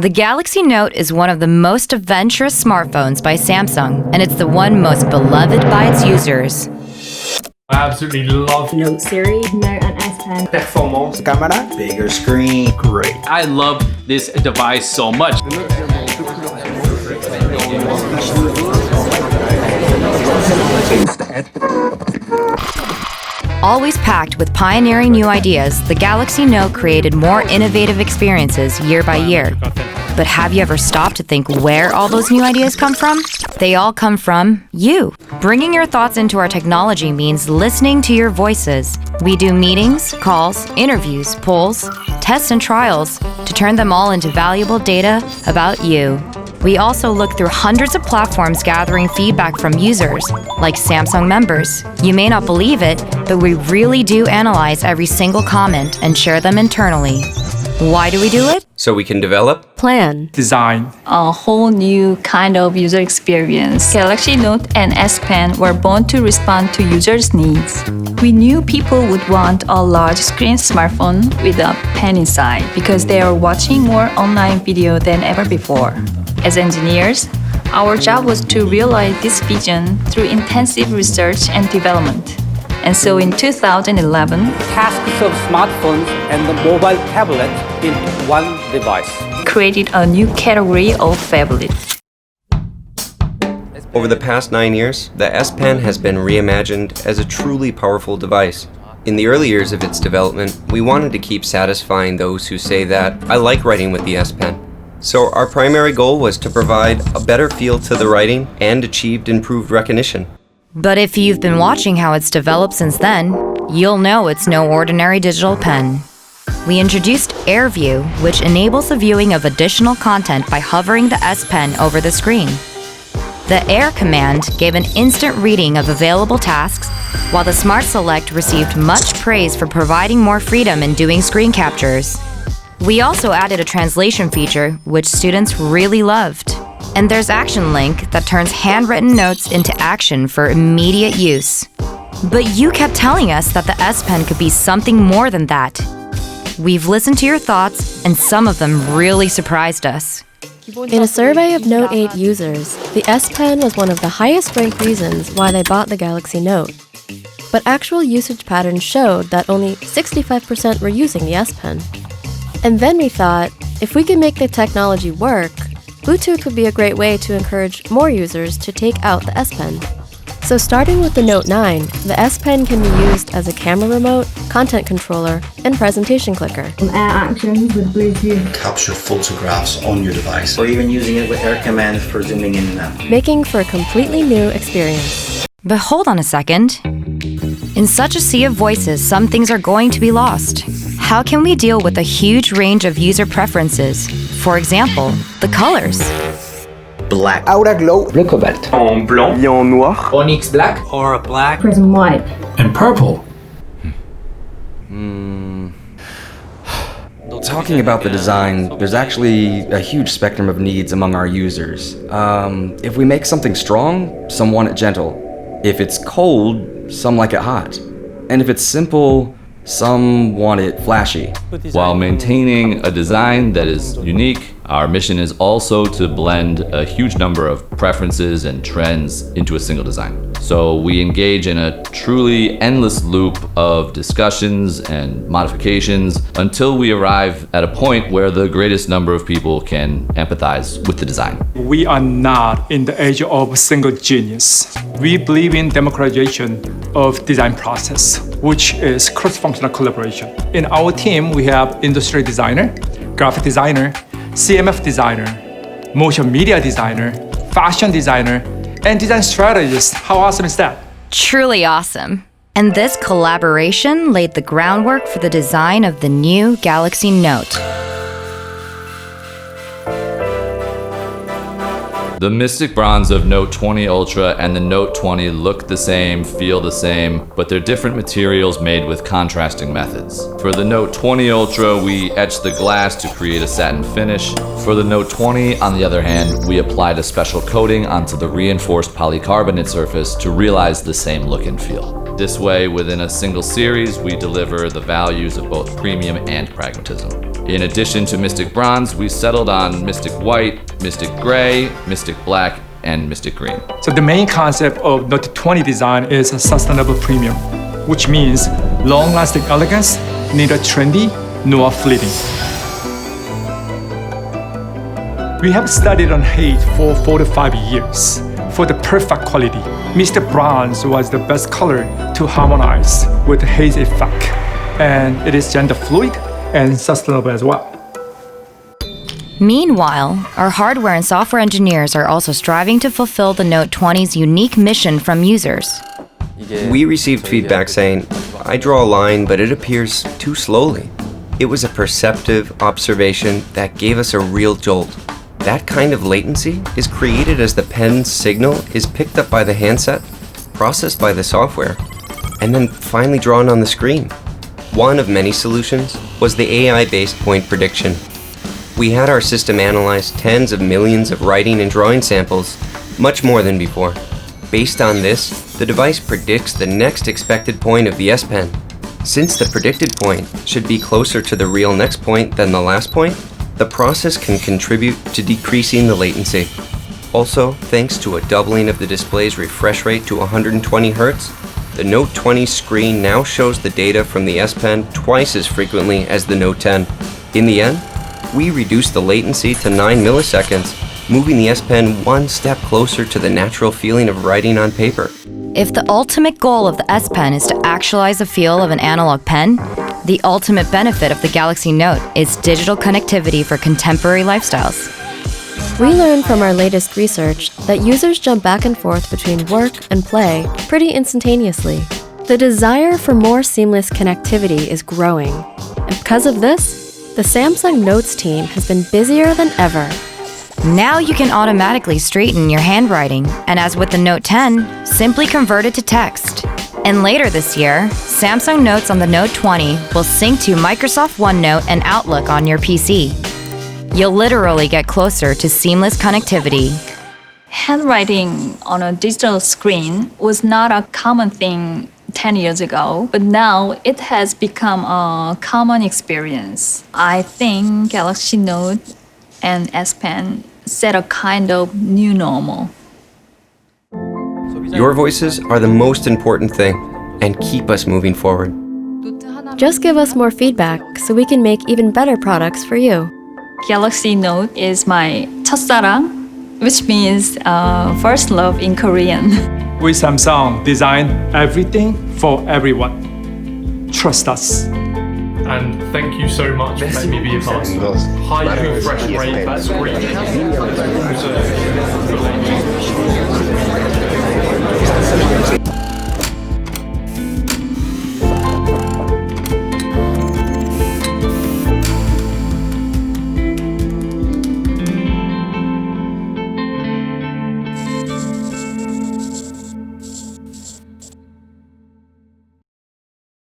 The Galaxy Note is one of the most adventurous smartphones by Samsung, and it's the one most beloved by its users. I absolutely love Note series, Note and S Pen. performance. Camera, bigger screen, great. I love this device so much. Always packed with pioneering new ideas, the Galaxy Note created more innovative experiences year by year. But have you ever stopped to think where all those new ideas come from? They all come from you. Bringing your thoughts into our technology means listening to your voices. We do meetings, calls, interviews, polls, tests, and trials to turn them all into valuable data about you. We also look through hundreds of platforms gathering feedback from users, like Samsung members. You may not believe it, but we really do analyze every single comment and share them internally. Why do we do it? So we can develop, plan, Design. A whole new kind of user experience. Galaxy Note and S Pen were born to respond to users' needs. We knew people would want a large screen smartphone with a pen inside because they are watching more online video than ever before. As engineers, our job was to realize this vision through intensive research and development. And so in 2011, tasks of smartphones and the mobile tablet in one device. created a new category of Phablet. over the past 9 years, the S Pen has been reimagined as a truly powerful device. In the early years of its development, we wanted to keep satisfying those who say that, I like writing with the S Pen. So our primary goal was to provide a better feel to the writing and achieved improved recognition. But if you've been watching how it's developed since then, you'll know it's no ordinary digital pen. We introduced AirView, which enables the viewing of additional content by hovering the S Pen over the screen. The Air command gave an instant reading of available tasks, while the Smart Select received much praise for providing more freedom in doing screen captures. We also added a translation feature, which students really loved. And there's Action Link that turns handwritten notes into action for immediate use. But you kept telling us that the S Pen could be something more than that. We've listened to your thoughts, and some of them really surprised us. In a survey of Note 8 users, the S Pen was one of the highest ranked reasons why they bought the Galaxy Note. But actual usage patterns showed that only 65% were using the S Pen. And then we thought, if we could make the technology work, Bluetooth would be a great way to encourage more users to take out the S Pen. So starting with the Note 9, the S Pen can be used as a camera remote, content controller, and presentation clicker. Air actions with Bluetooth. Capture photographs on your device. Or even using it with Air Command for zooming in and out. Making for a completely new experience. But hold on a second. In such a sea of voices, some things are going to be lost. How can we deal with a huge range of user preferences? For example, the colors. Black. Aura Glow. Bleu cobalt. En blanc. Lion noir. Onyx Black. Aura Black. Prism white. And purple. Talking about the design, there's actually a huge spectrum of needs among our users. If we make something strong, some want it gentle. If it's cold, some like it hot. And if it's simple, some want it flashy. While maintaining a design that is unique, our mission is also to blend a huge number of preferences and trends into a single design. So we engage in a truly endless loop of discussions and modifications until we arrive at a point where the greatest number of people can empathize with the design. We are not in the age of single genius. We believe in democratization of design process, which is cross-functional collaboration. In our team, we have industry designer, graphic designer, CMF designer, motion media designer, fashion designer, and design strategist. How awesome is that? Truly awesome. And this collaboration laid the groundwork for the design of the new Galaxy Note. The Mystic Bronze of Note 20 Ultra and the Note 20 look the same, feel the same, but they're different materials made with contrasting methods. For the Note 20 Ultra, we etched the glass to create a satin finish. For the Note 20, on the other hand, we applied a special coating onto the reinforced polycarbonate surface to realize the same look and feel. This way, within a single series, we deliver the values of both premium and pragmatism. In addition to Mystic Bronze, we settled on Mystic White, Mystic Gray, Mystic Black, and Mystic Green. So the main concept of Note20 design is a sustainable premium, which means long-lasting elegance, neither trendy nor fleeting. We have studied on height for 4 to 5 years for the perfect quality. Mystic Bronze was the best color to harmonize with the haze effect, and it is gender fluid and sustainable as well. Meanwhile, our hardware and software engineers are also striving to fulfill the Note20's unique mission from users. We received feedback saying, I draw a line, but it appears too slowly. It was a perceptive observation that gave us a real jolt. That kind of latency is created as the pen's signal is picked up by the handset, processed by the software, and then finally drawn on the screen. One of many solutions was the AI-based point prediction. We had our system analyze tens of millions of writing and drawing samples, much more than before. Based on this, the device predicts the next expected point of the S Pen. Since the predicted point should be closer to the real next point than the last point, the process can contribute to decreasing the latency. Also, thanks to a doubling of the display's refresh rate to 120 Hz, the Note20 screen now shows the data from the S Pen twice as frequently as the Note 10. In the end, we reduced the latency to 9 milliseconds, moving the S Pen one step closer to the natural feeling of writing on paper. If the ultimate goal of the S Pen is to actualize the feel of an analog pen, the ultimate benefit of the Galaxy Note is digital connectivity for contemporary lifestyles. We learned from our latest research that users jump back and forth between work and play pretty instantaneously. The desire for more seamless connectivity is growing, and because of this, the Samsung Notes team has been busier than ever. Now you can automatically straighten your handwriting, and as with the Note 10, simply convert it to text. And later this year, Samsung Notes on the Note20 will sync to Microsoft OneNote and Outlook on your PC. You'll literally get closer to seamless connectivity. Handwriting on a digital screen was not a common thing 10 years ago, but now it has become a common experience. I think Galaxy Note and S Pen set a kind of new normal. Your voices are the most important thing and keep us moving forward. Just give us more feedback so we can make even better products for you. Galaxy Note is my 첫사랑, which means first love in Korean. We Samsung design everything for everyone. Trust us. And thank you so much for letting me be a part of it. High refresh rate, that's great.